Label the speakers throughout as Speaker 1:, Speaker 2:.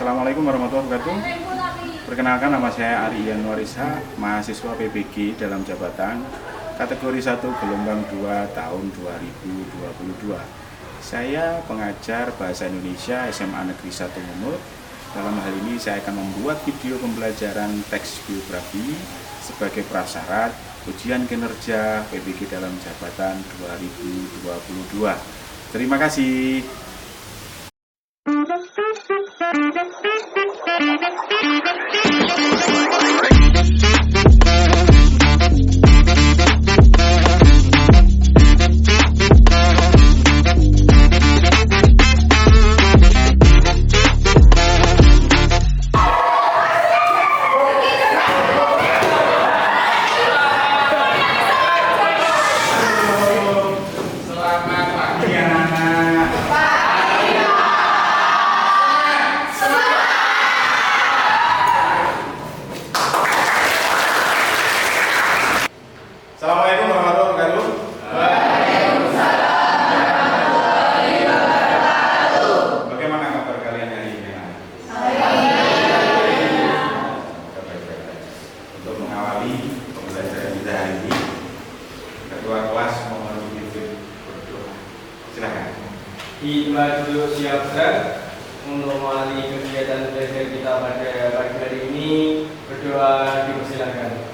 Speaker 1: Assalamualaikum warahmatullahi wabarakatuh. Perkenalkan, nama saya Ari Yanwarisa, mahasiswa PBG dalam jabatan kategori 1 gelombang 2 tahun 2022. Saya pengajar Bahasa Indonesia SMA Negeri 1 Munut. Dalam hal ini saya akan membuat video pembelajaran teks biografi sebagai prasyarat ujian kinerja PBG dalam jabatan 2022. Terima kasih. Assalamualaikum warahmatullahi wabarakatuh.
Speaker 2: Waalaikumsalam warahmatullahi wabarakatuh.
Speaker 1: Bagaimana kabar kalian hari ini? Untuk mengawali pembelajaran kita hari ini, ketua kelas mohon dipimpin berdoa. Silakan.
Speaker 2: Dulu siap gerak untuk mengawali kegiatan belajar kita pada pagi hari ini. Berdoa dipersilakan.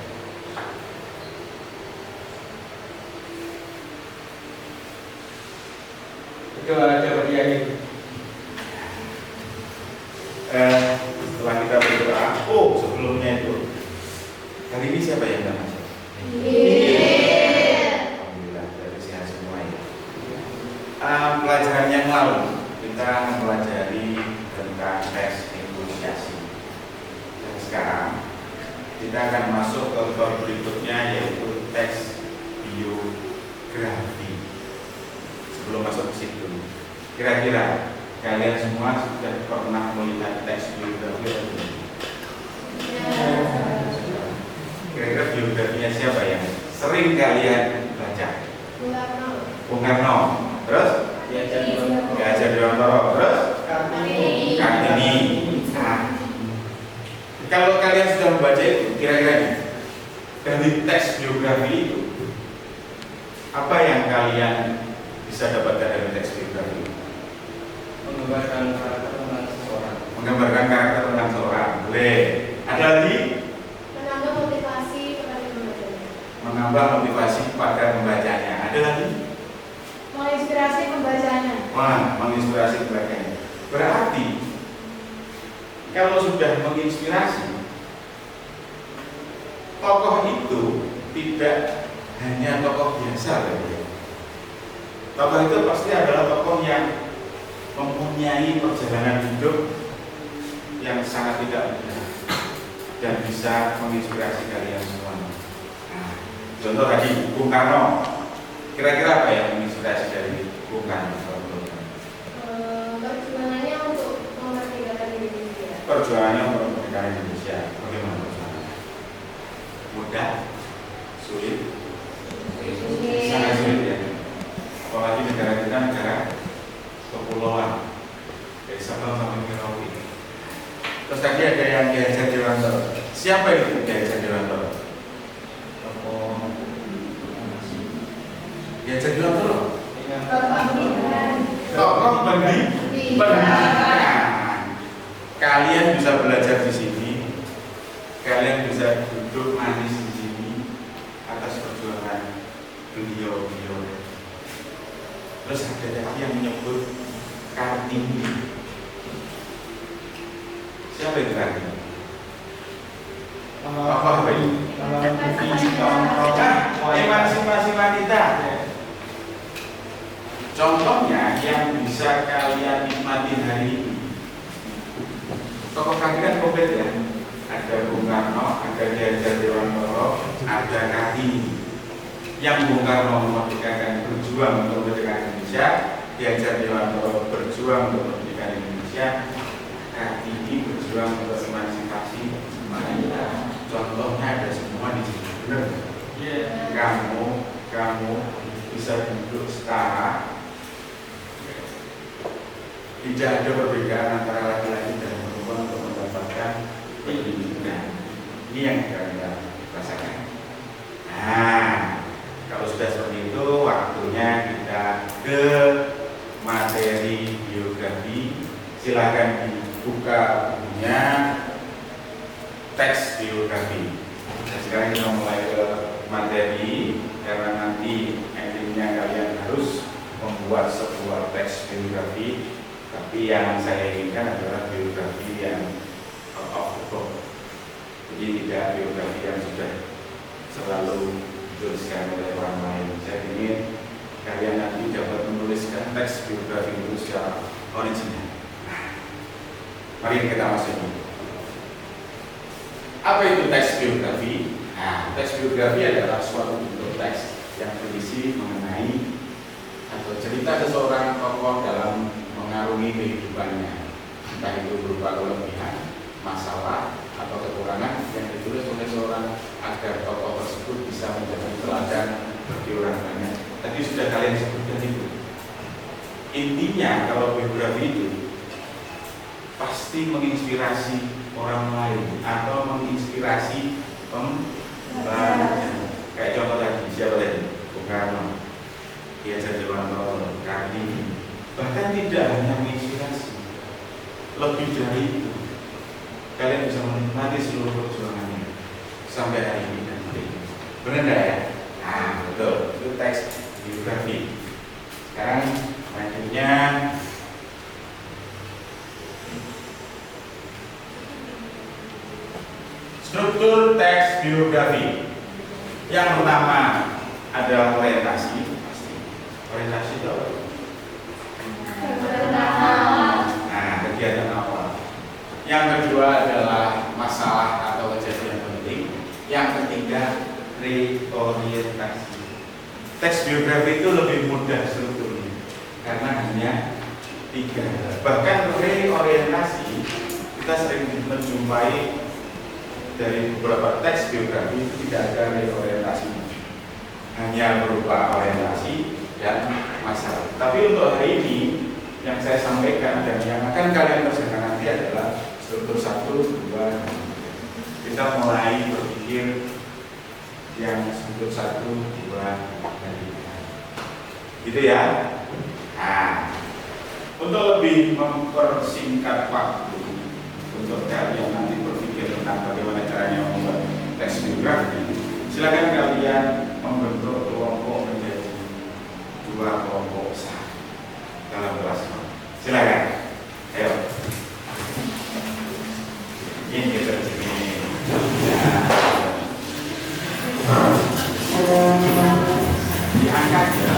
Speaker 2: Doa dapat diakhiri.
Speaker 1: Setelah kita berdoa, sebelumnya itu, hari ini siapa yang tidak masuk? Alhamdulillah, dari sehat semua ya. Pelajaran yang lalu kita mempelajari tentang tes negosiasi. Dan sekarang kita akan masuk ke bab berikutnya, yaitu tes biografi. Sebelum masuk ke situ, kira-kira kalian semua sudah pernah melihat teks biografi atau belum? Kira-kira biografinya siapa yang sering kalian baca? Bung Karno. Terus? Ki Hajar Dewantara. Terus? Kartini. Nah, kalau kalian sudah membaca itu, kira-kira dari teks biografi itu, apa yang kalian bisa dapatkan dari teks biografi?
Speaker 2: Menggambarkan karakter tentang seseorang.
Speaker 1: Menggambarkan karakter tentang seorang. Boleh. Ada lagi?
Speaker 3: Menambah motivasi kepada pembacanya.
Speaker 1: Menambah motivasi pada pembacanya. Ada lagi?
Speaker 3: Menginspirasi pembacanya.
Speaker 1: Wah, menginspirasi pembacanya. Berarti kalau sudah menginspirasi, tokoh itu tidak hanya tokoh biasa, ya. Tokoh itu pasti adalah tokoh yang mempunyai perjalanan hidup yang sangat tidak mudah dan bisa menginspirasi kalian semua. Nah, contoh tadi Bung Karno, kira-kira apa yang menginspirasi dari Bung Karno?
Speaker 3: Perjuangannya untuk memerdekakan Indonesia.
Speaker 1: Perjuangannya untuk memerdekakan Indonesia. Bagaimana perjuangannya? Mudah, sulit, sangat sulit ya. Apalagi negara kita negara kepulauan dari Sabang sampai Merauke. Terus tadi ada yang Ki Hajar Dewantara. Siapa itu Ki Hajar Dewantara? Ki Hajar Dewantara. Tokoh pendidikan. Kalian bisa belajar di sini. Kalian bisa duduk manis di sini atas perjuangan beliau-beliau. Terus ada lagi yang menyebut Kartini. Siapa itu Kartini? Apa itu? Emansipasi wanita. Contohnya yang bisa kalian nikmati hari ini. Tokoh kami kan komplit ya. Ada Bung Karno, ada Ki Hajar Dewantara, ada Kartini. Yang Bung Karno memerdekakan, berjuang untuk memerdekakan Indonesia, Ki Hajar Dewantara berjuang untuk memerdekakan Indonesia, Kartini berjuang untuk emansipasi wanita. Contohnya ada semua di sini, benar? Kamu bisa duduk setara, tidak ada perbedaan antara laki-laki dan perempuan Silakan dibuka bukunya, teks biografi. Nah, sekarang kita mulai ke materi, karena nanti endingnya kalian harus membuat sebuah teks biografi, tapi yang saya inginkan adalah biografi yang out of the book. Jadi tidak biografi yang sudah selalu dituliskan oleh orang lain. Saya ingin kalian nanti dapat menuliskan teks biografi itu secara original. Mari kita masuk dulu. Apa itu teks biografi? Nah, teks biografi adalah suatu bentuk teks yang berisi mengenai atau cerita seseorang tokoh dalam mengarungi kehidupannya, entah itu berupa kelebihan, masalah, atau kekurangan yang ditulis oleh seorang agar tokoh tersebut bisa menjadi teladan bagi orang banyak. Tadi sudah kalian sebutkan itu. Intinya kalau biografi itu pasti menginspirasi orang lain atau menginspirasi pembaca. Kayak contoh tadi, siapa tadi? Bung Karno, Ki Hajar Dewantara, Kartini. Bahkan tidak hanya menginspirasi, lebih dari itu, kalian bisa menikmati seluruh perjuangannya sampai hari ini nanti. Benar nggak ya? Nah, betul. Itu teks biografi. Sekarang selanjutnya struktur teks biografi. Yang pertama adalah orientasi. Orientasi itu apa? Nah, kegiatan awal. Yang kedua adalah masalah atau kejadian penting. Yang ketiga, reorientasi. Teks biografi itu lebih mudah strukturnya karena hanya 3. Bahkan reorientasi kita sering menjumpai dari beberapa teks biografi itu tidak ada reorientasi, hanya berupa orientasi dan masalah. Tapi untuk hari ini yang saya sampaikan dan yang akan kalian kerjakan nanti adalah struktur 1, 2, 3. Kita mulai berpikir yang struktur 1, 2, dan 3. Gitu ya. Nah, untuk lebih mempersingkat waktu untuk kalian nanti berpikir tentang bagaimana caranya membuat teks biografi, silakan kalian membentuk kelompok menjadi 2 kelompok besar dalam kelas. Silakan. Ayo. Ini kita sini. Diangkat ya.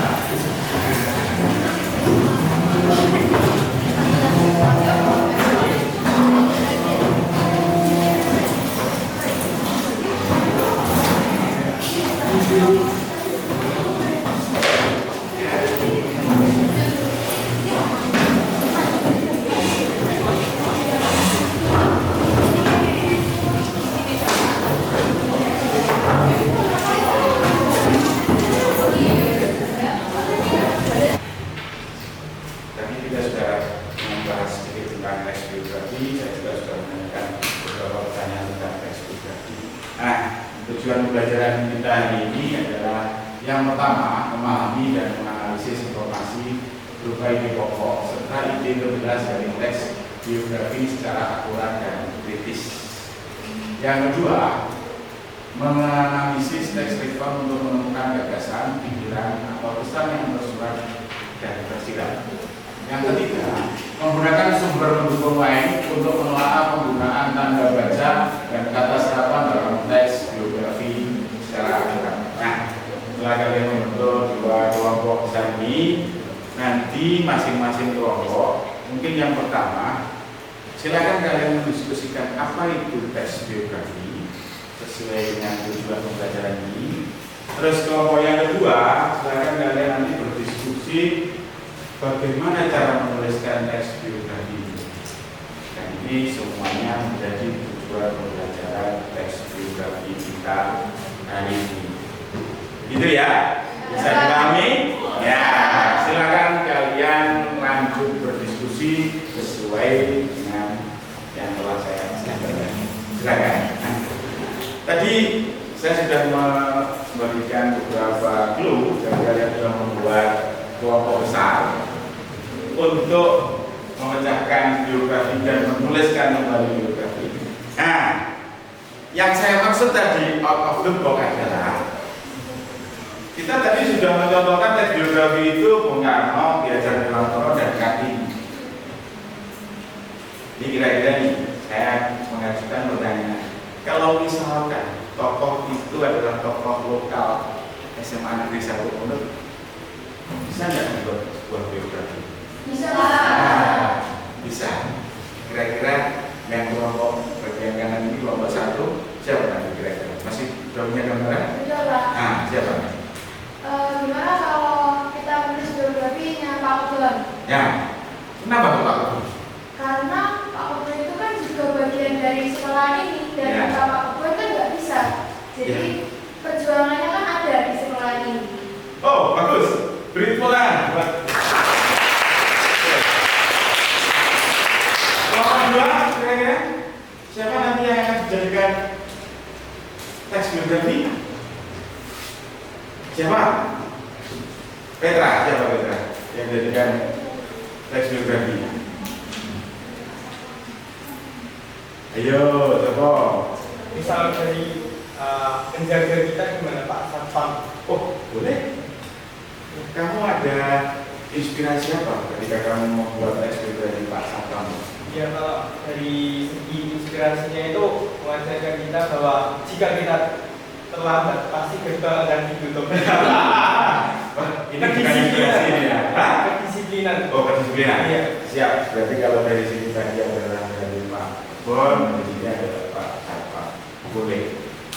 Speaker 1: Tujuan pembelajaran kita hari ini adalah yang pertama, memahami dan menganalisis informasi berupa ide pokok serta ide terjelas dari teks biografi secara akurat dan kritis. Yang kedua, menganalisis teks referen untuk menemukan gagasan, pikiran, atau pesan yang tersurat dan tersirat. Yang ketiga, menggunakan sumber pendukung lain untuk menelaah penggunaan tanda baca dan kata serapan dalam teks biografi secara akurat. Nah, setelah kalian membentuk 2 kelompok tadi, nanti masing-masing kelompok, mungkin yang pertama, silakan kalian mendiskusikan apa itu teks biografi sesuai dengan tujuan pembelajaran ini. Terus kelompok yang kedua, silakan kalian nanti berdiskusi bagaimana cara menuliskan teks biografi. Dan ini semuanya menjadi tujuan pembelajaran teks biografi kita hari ini. Gitu ya? Bisa dipahami? Ya, silakan kalian lanjut berdiskusi sesuai dengan yang telah saya sampaikan. Silakan. Tadi saya sudah memberikan beberapa clue dan kalian sudah membuat kelompok besar untuk memecahkan biografi dan menuliskan kembali biografi. Nah, yang saya maksud tadi out of the box adalah kita tadi sudah mencontohkan teks biografi itu Bung Karno, Ki Hajar Dewantara, dan Kartini. Ini kira-kira nih, saya mengajukan pertanyaan. Kalau misalkan tokoh itu adalah tokoh lokal SMA Negeri 1 Pondok, bisa nggak membuat sebuah biografi?
Speaker 3: Bisa.
Speaker 1: Bisa. Kira-kira yang kelompok bagian kanan ini kelompok 1 siapa nanti kira-kira? Masih sudah punya gambaran?
Speaker 3: Sudah, Pak.
Speaker 1: Nah, siapa?
Speaker 3: Gimana kalau kita menulis biografinya Pak Kebun?
Speaker 1: Ya, kenapa tuh Pak Kebun?
Speaker 3: Karena Pak Kebun itu kan juga bagian dari sekolah ini dan
Speaker 1: Ya.
Speaker 3: tanpa Pak Kebun kan nggak bisa. Jadi perjuangannya kan ada di sekolah ini.
Speaker 1: Oh, bagus. Beri tepuk tangan buat kelompok 2 kira-kira siapa nanti yang akan dijadikan teks biografi? Siapa? Petra, siapa Petra? Yang dijadikan teks biografi. Ayo, coba.
Speaker 2: Misal dari penjaga kita gimana Pak Satpam?
Speaker 1: Oh, boleh. Kamu ada inspirasi apa ketika kamu membuat teks biografi Pak Satpam?
Speaker 2: Ya kalau dari segi inspirasinya itu mengajarkan kita bahwa jika kita terlambat pasti gerbang akan ditutup.
Speaker 1: Ini bukan inspirasi ini ya? Hah?
Speaker 2: Kedisiplinan.
Speaker 1: Oh, kedisiplinan.
Speaker 2: Iya.
Speaker 1: Siap. Berarti kalau dari sini tadi adalah dari Pak Bon, dari sini adalah Pak Satpam. Boleh.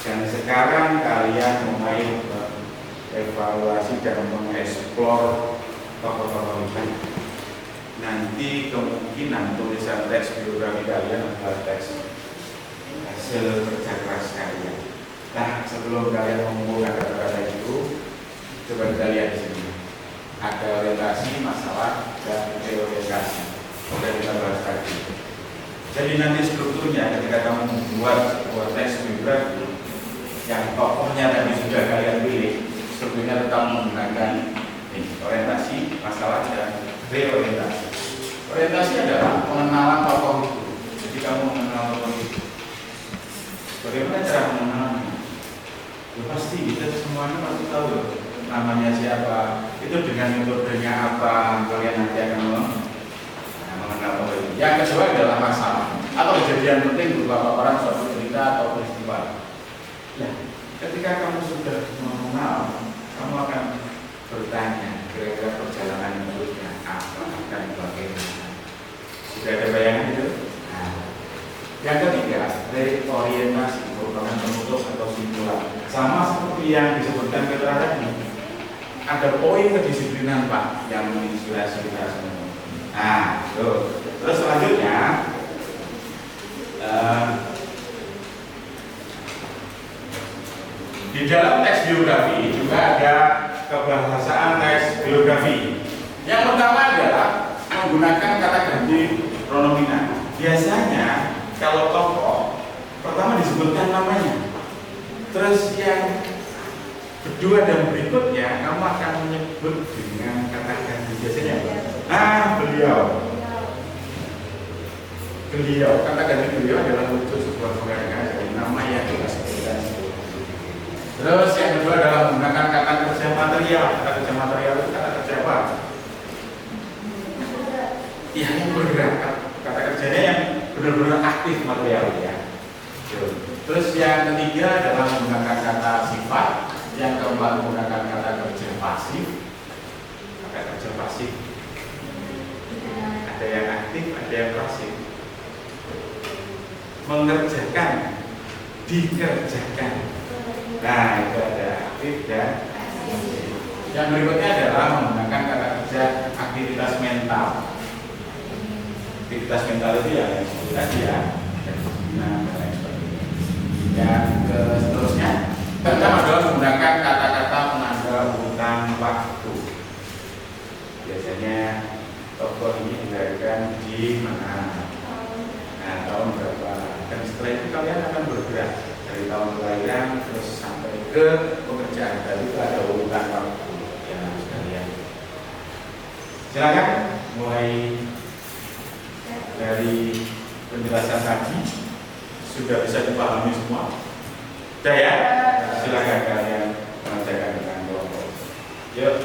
Speaker 1: Dan sekarang kalian mulai evaluasi dan mengeksplor tokoh-tokoh itu. Nanti kemungkinan tulisan teks biografi kalian adalah teks hasil kerja keras kalian. Nah, sebelum kalian mengumpulkan kata-kata itu, coba kita lihat di sini. Ada orientasi, masalah, dan reorientasi. Sudah kita bahas tadi. Jadi nanti strukturnya ketika kamu membuat sebuah teks biografi yang tokohnya tadi sudah kalian pilih, strukturnya tetap menggunakan orientasi, masalah, dan reorientasi. Orientasi adalah pengenalan tokoh itu. Jadi kamu mengenal tokoh itu. Bagaimana cara mengenalnya? Ya pasti kita semuanya pasti tahu ya, namanya siapa. Itu dengan metodenya apa kalian nanti akan mengenal tokoh itu. Yang kedua adalah masalah atau kejadian penting berupa orang suatu cerita atau peristiwa. Ya, ketika kamu sudah mengenal, kamu akan bertanya kira-kira perjalanan hidupnya apa dan bagaimana. Sudah ada bayangan itu? Nah, yang ketiga, reorientasi merupakan penutup atau simpulan. Sama seperti yang disebutkan Petra tadi, ada poin kedisiplinan Pak yang menginspirasi kita semua. Nah, terus selanjutnya di dalam teks biografi juga ada kebahasaan teks biografi. Yang pertama adalah menggunakan kata ganti pronominal. Biasanya kalau tokoh pertama disebutkan namanya, terus yang kedua dan berikutnya kamu akan menyebut dengan kata ganti. Biasanya beliau kata ganti beliau adalah untuk sebuah penghargaan dari nama yang kita sebutkan. Terus yang kedua adalah menggunakan kata kerja material. Kata kerja material itu kata kerja apa? Ya, yang bergerak. Kata kerjanya yang benar-benar aktif material ya. Terus yang ketiga adalah menggunakan kata sifat. Yang keempat menggunakan kata kerja pasif. Kata kerja pasif. Ada yang aktif, ada yang pasif. Mengerjakan, dikerjakan. Nah, itu ada aktif dan pasif. Yang berikutnya adalah menggunakan kata kerja aktivitas mental. Aktivitas mental itu ya yang seperti tadi ya, dan lain sebagainya. Yang seterusnya, pertama adalah menggunakan kata-kata penanda urutan waktu. Biasanya tokoh ini dilahirkan di mana? Nah, tahun berapa? Dan setelah itu kalian akan bergerak dari tahun kelahiran terus sampai ke pekerjaan. Tadi itu ada urutan waktu ya sekalian. Silakan mulai dari penjelasan tadi sudah bisa dipahami semua? Sudah ya? Silakan kalian mengerjakan dengan kelompok. Yuk.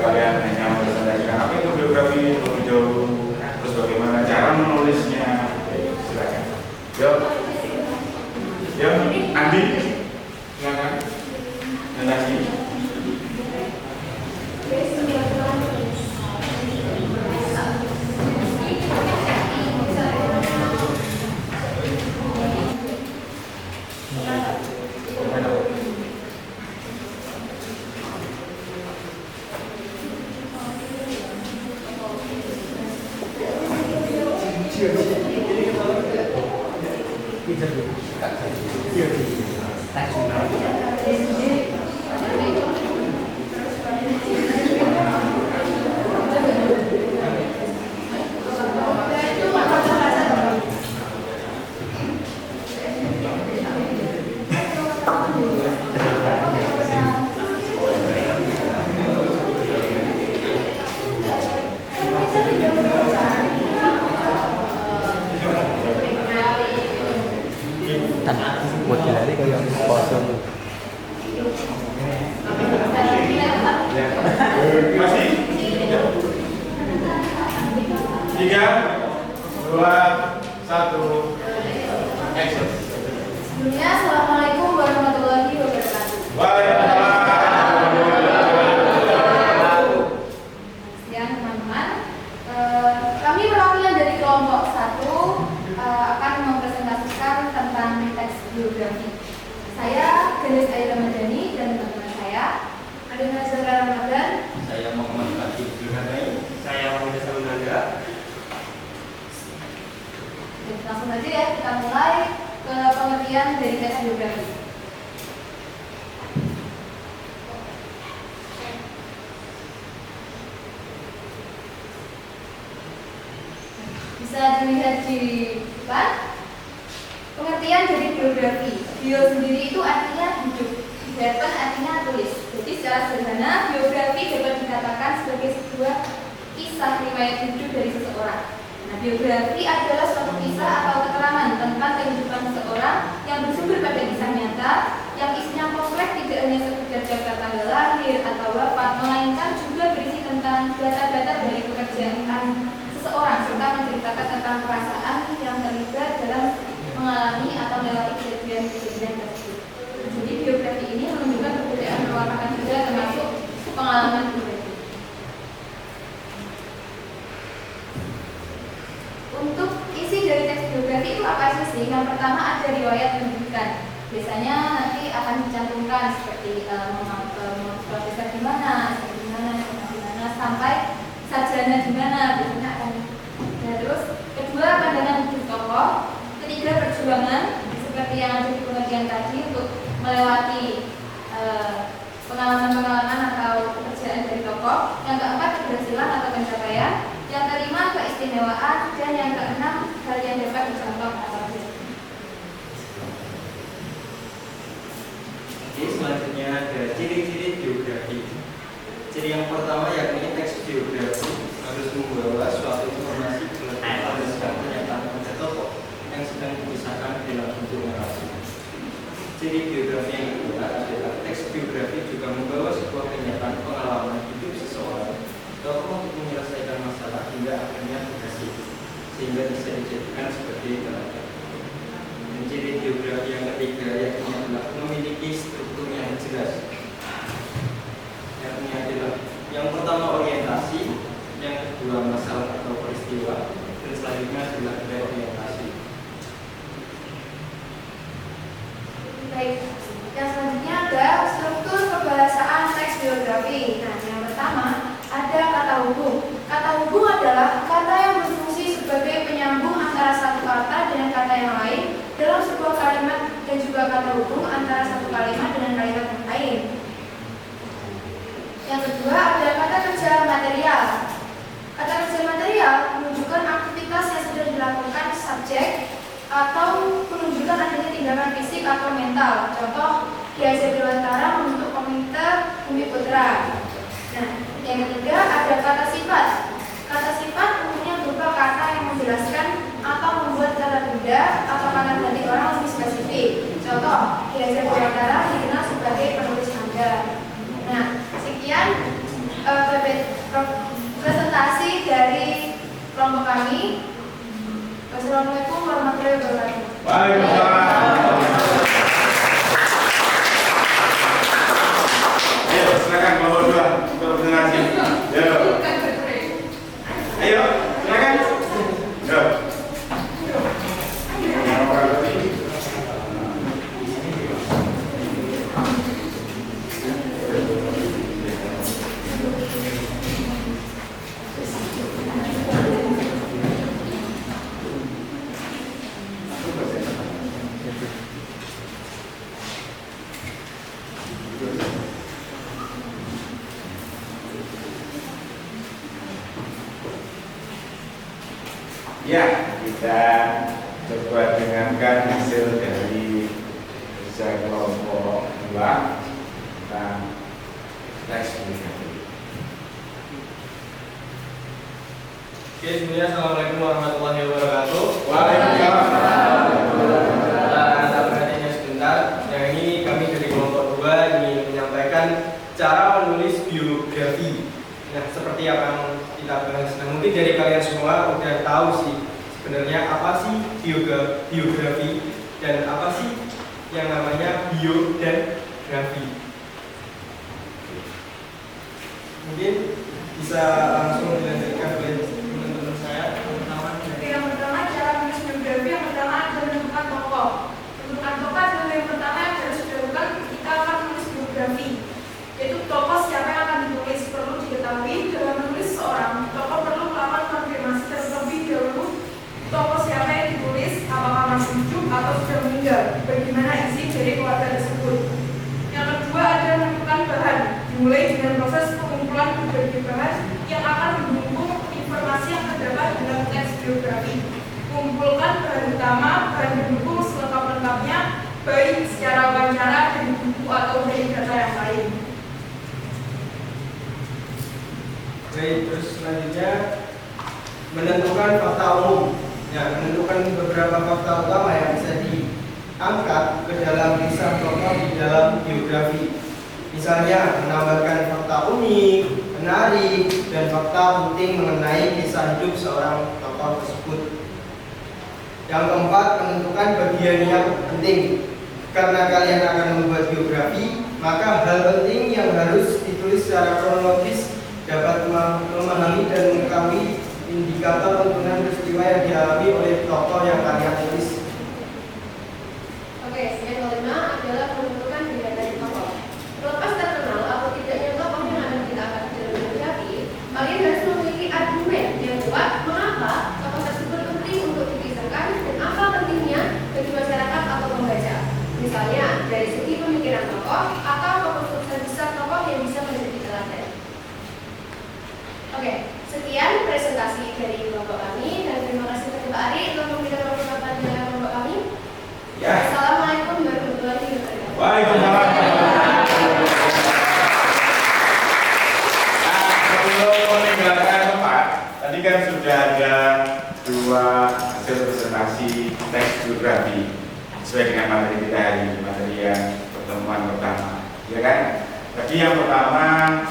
Speaker 1: Kalian hanya mempresentasikan apa itu biografi lebih jauh, terus bagaimana cara menulisnya. Silakan. Yuk. Ya, Andi, silakan. Nandasi.
Speaker 4: modelannya kayak kosong.
Speaker 1: Masih? 3, 2, 1, action.
Speaker 3: Sebelumnya, Assalamualaikum warahmatullahi wabarakatuh. Ya, teman-teman, kami perwakilan dari kelompok 1 akan mempresentasikan tentang teks biografi. Saya Genis Ayu Ramadhani dan teman-teman saya ada Nazara Ramadan.
Speaker 2: Saya Muhammad Fatih Zulkarnain. Saya Muhammad Salunanda.
Speaker 3: Langsung saja ya, kita mulai ke pengertian dari teks biografi. Bisa dilihat di depan. Pengertian dari biografi. Bio sendiri itu artinya hidup. Dapat artinya tulis. Jadi secara sederhana, biografi dapat dikatakan sebagai sebuah kisah riwayat hidup dari seseorang. Nah, biografi adalah suatu kisah atau keterangan tentang kehidupan seseorang yang bersumber pada kisah nyata, yang isinya kompleks, tidak hanya sekedar data tanggal lahir atau wafat, melainkan juga berisi tentang data-data dari pekerjaan seseorang serta menceritakan tentang perasaan yang terlibat dalam mengalami atau melewati kejadian-kejadian tersebut. Jadi biografi ini menunjukkan kebudayaan merupakan juga termasuk pengalaman pribadi. Untuk isi dari teks biografi itu apa sih? Yang pertama ada riwayat pendidikan. Biasanya nanti akan dicantumkan seperti profesor di mana, sampai sarjana di mana, biasanya akan. Nah, terus kedua pandangan hidup tokoh, ketiga perjuangan seperti yang ada di pengertian tadi untuk melewati pengalaman-pengalaman atau pekerjaan dari tokoh. Yang keempat keberhasilan atau pencapaian. Yang kelima keistimewaan dan yang keenam hal yang dapat dicontoh atau
Speaker 2: Oke, selanjutnya ada ciri-ciri biografi. Ciri yang pertama yakni teks biografi harus membawa suatu informasi pengetahuan dan pernyataan pada tokoh yang sedang dikisahkan dalam bentuk narasi. Ciri biografi yang kedua adalah teks biografi juga membawa sebuah kenyataan pengalaman hidup seseorang tokoh untuk menyelesaikan masalah hingga akhirnya berhasil, sehingga bisa dijadikan sebagai teladan. Dan ciri biografi yang ketiga yakni adalah memiliki struktur yang jelas. Yakni adalah yang pertama orientasi, yang kedua masalah atau peristiwa, dan selanjutnya adalah reorientasi.
Speaker 3: baik. Yang selanjutnya ada struktur kebahasaan teks biografi. Nah, yang pertama ada kata hubung. Kata hubung adalah kata yang berfungsi sebagai penyambung antara satu kata dengan kata yang lain dalam sebuah kalimat, dan juga kata hubung antara satu kalimat dengan kalimat yang lain. Yang kedua ada kata kerja material. Kata kerja material menunjukkan aktivitas yang sudah dilakukan subjek atau menunjukkan adanya tindakan fisik atau mental. Contoh, Ki Hajar Dewantara membentuk komite Bumi Putra. Nah, yang ketiga ada kata sifat. Kata sifat umumnya berupa kata yang menjelaskan atau membuat kata benda atau kata ganti orang lebih spesifik. Contoh, Ki Hajar Dewantara dikenal sebagai penulis manga. Nah, sekian presentasi dari kelompok kami. Wassalamualaikum warahmatullahi wabarakatuh.
Speaker 1: Waalaikumsalam. Dan coba dengarkan hasil dari kerja kelompok 2 tentang teks biografi.
Speaker 2: Oke, semuanya assalamualaikum warahmatullahi wabarakatuh.
Speaker 1: Waalaikumsalam.
Speaker 2: Kita perhatiannya sebentar. Yang ini kami dari kelompok 2 ingin menyampaikan cara menulis biografi. Nah, seperti yang kita bahas. Nah, mungkin dari kalian semua udah tahu sih sebenarnya apa sih biografi dan apa sih yang namanya bio dan grafi. Mungkin bisa langsung dilanjutkan oleh teman-teman saya.
Speaker 3: Oke, yang pertama cara menulis biografi yang pertama adalah menentukan tokoh. Menentukan tokoh adalah yang pertama yang harus dilakukan ketika akan menulis biografi, yaitu tokoh siapa yang akan ditulis. Perlu diketahui dalam menulis seorang tokoh perlu melakukan konfirmasi terlebih dahulu tokoh siapa yang ditulis, apakah masih hidup atau sudah meninggal, bagaimana isi dari keluarga tersebut. Yang kedua adalah menentukan bahan, dimulai dengan proses pengumpulan berbagai bahan yang akan mendukung informasi yang terdapat dalam teks biografi. Kumpulkan bahan utama, bahan pendukung selengkap-lengkapnya, baik secara wawancara dari buku atau dari data yang lain.
Speaker 2: Baik, terus selanjutnya menentukan fakta umum. Ya, menentukan beberapa fakta utama yang bisa diangkat ke dalam kisah tokoh di dalam biografi. Misalnya menambahkan fakta unik, menarik, dan fakta penting mengenai kisah hidup seorang tokoh tersebut. Yang keempat, menentukan bagian yang penting. Karena kalian akan membuat biografi, maka hal penting yang harus ditulis secara kronologis dapat memahami dan mengetahui indikator tuntunan peristiwa yang dialami oleh tokoh yang kalian tulis.
Speaker 5: Oke, yang kelima adalah menentukan bidang dari tokoh. Terlepas terkenal atau tidaknya tokoh yang akan kita angkat dalam biografi, kalian harus memiliki argumen yang kuat mengapa tokoh tersebut penting untuk dikisahkan dan apa pentingnya bagi masyarakat atau pembaca. Misalnya dari segi pemikiran tokoh atau keputusan besar tokoh yang bisa menjadi teladan. Oke, sekian presentasi dari kelompok kami dan terima kasih kepada Pak Ari untuk memberikan pertanyaan dari kelompok kami.
Speaker 2: Ya.
Speaker 5: Assalamualaikum warahmatullahi wabarakatuh.
Speaker 1: Waalaikumsalam. Sebelum meninggalkan tempat, tadi kan sudah ada 2 hasil presentasi teks biografi sesuai dengan materi kita hari ini, materi yang pertemuan pertama, ya kan? Tadi yang pertama,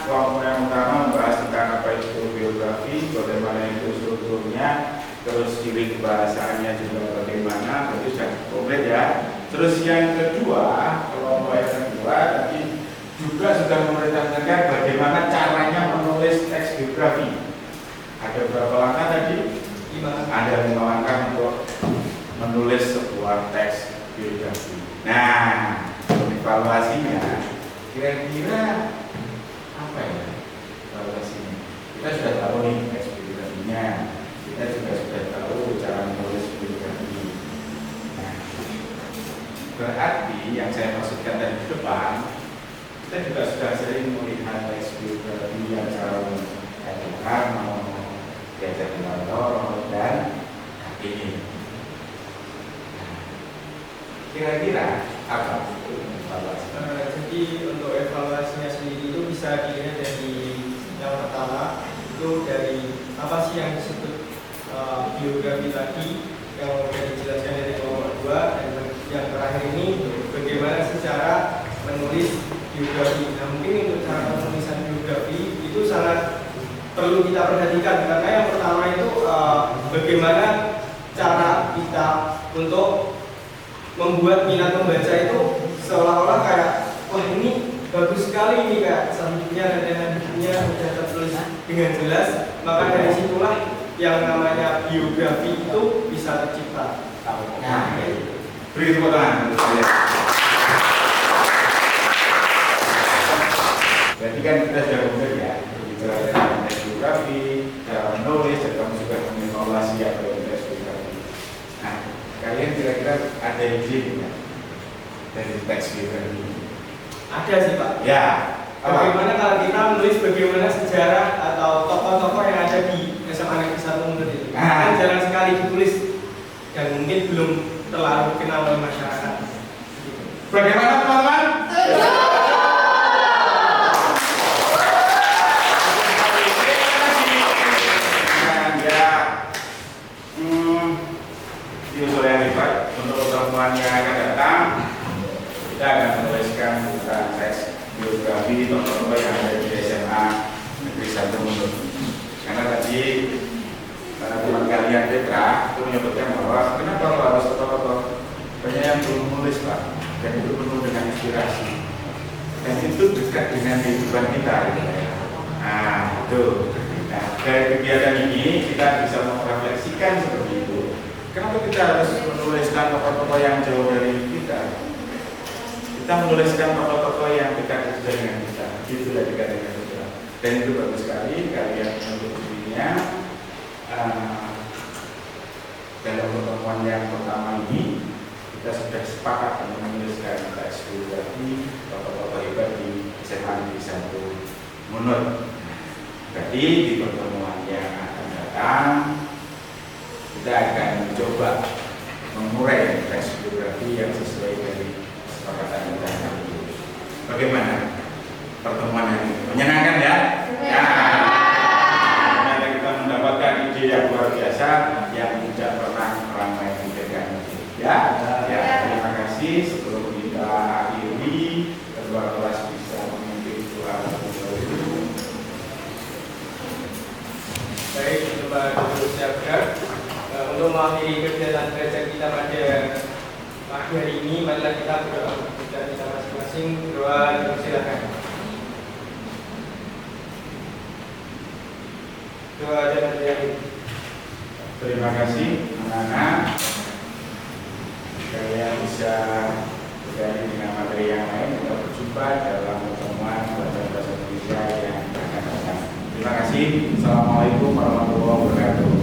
Speaker 1: kelompok yang pertama membahas tentang apa itu biografi, bagaimana itu strukturnya, terus ciri kebahasaannya juga bagaimana, itu sudah komplit ya. Terus yang kedua, kelompok yang kedua tadi juga sudah memperhatikan bagaimana caranya menulis teks biografi. Ada berapa langkah tadi?
Speaker 2: 5.
Speaker 1: Ada 5 langkah untuk menulis sebuah teks biografi. Nah, evaluasinya kira-kira apa ya evaluasinya? Kita sudah tahu nih teks biografinya, kita juga sudah tahu cara menulis biografi. Nah, berarti yang saya maksudkan tadi di depan, kita juga sudah sering melihat teks biografi yang cara Soekarno, Diajak Toro, dan ini. Kira-kira apa evaluasi?
Speaker 2: Jadi untuk evaluasinya sendiri itu bisa dilihat dari yang pertama itu dari apa sih yang disebut biografi tadi yang sudah dijelaskan dari kelompok 2, dan yang terakhir ini bagaimana secara menulis biografi. Nah, mungkin untuk cara penulisan biografi itu sangat perlu kita perhatikan karena yang pertama itu bagaimana cara kita untuk membuat minat membaca itu seolah-olah kayak wah ini bagus sekali ini kak, selanjutnya dan hidupnya sudah tertulis dengan jelas, maka dari situlah yang namanya biografi itu bisa tercipta.
Speaker 1: Nah, beri tepuk tangan untuk saya. Berarti kan kita sudah belajar ya, bicara tentang teks biografi, cara menulis, dan kamu juga mengevaluasi apa yang teks biografi. Nah, kalian kira-kira ada ide nggak dari teks biografi?
Speaker 2: Ada sih Pak.
Speaker 1: Ya.
Speaker 2: Bagaimana kalau kita menulis bagaimana sejarah atau tokoh-tokoh yang ada di SMA Negeri 1 Mundur itu? Kan jarang sekali ditulis dan mungkin belum terlalu kenal oleh masyarakat.
Speaker 1: Bagaimana teman-teman? Di usul yang lipat untuk pertemuan yang akan datang, kita akan menuliskan teks biografi tokoh-tokoh yang ada di SMA Negeri 1 Munur. Karena tadi teman kalian Petra itu menyebutkan bahwa kenapa lo harus tokoh-tokoh banyak yang belum menulis Pak, dan itu penuh dengan inspirasi, dan itu dekat dengan kehidupan kita. Nah itu. Nah, dari kegiatan ini kita bisa merefleksikan seperti itu. Kenapa kita harus menuliskan tokoh-tokoh yang jauh dari kita? Kita menuliskan tokoh-tokoh yang dekat dengan kita. Itu dari dekat dengan kita. Dan itu bagus sekali kalian menulis dirinya. Dalam pertemuan yang pertama ini kita sudah sepakat untuk menuliskan teks biografi tokoh-tokoh hebat di SMA Negeri 1 Munur. Jadi di pertemuan yang akan datang kita akan mencoba mengurai teks biografi yang sesuai dari kesepakatan kita hari ini. Bagaimana pertemuan ini? Menyenangkan ya? Ya. Ternyata kita mendapatkan ide yang luar biasa yang tidak pernah ramai dipikirkan. Ya. Terima kasih. Sebelum kita akhiri, kedua kelas bisa memimpin doa.
Speaker 2: Baik, coba dulu siapkan untuk mengakhiri kegiatan belajar kita pada pagi hari ini. Marilah kita berdoa untuk kita masing-masing. Doa dipersilakan. Doa dan diakhiri.
Speaker 1: Terima kasih anak-anak. Kalian bisa bergabung dengan materi yang lain untuk berjumpa dalam pertemuan bahasa Indonesia yang akan datang. Terima kasih. Assalamualaikum warahmatullahi wabarakatuh.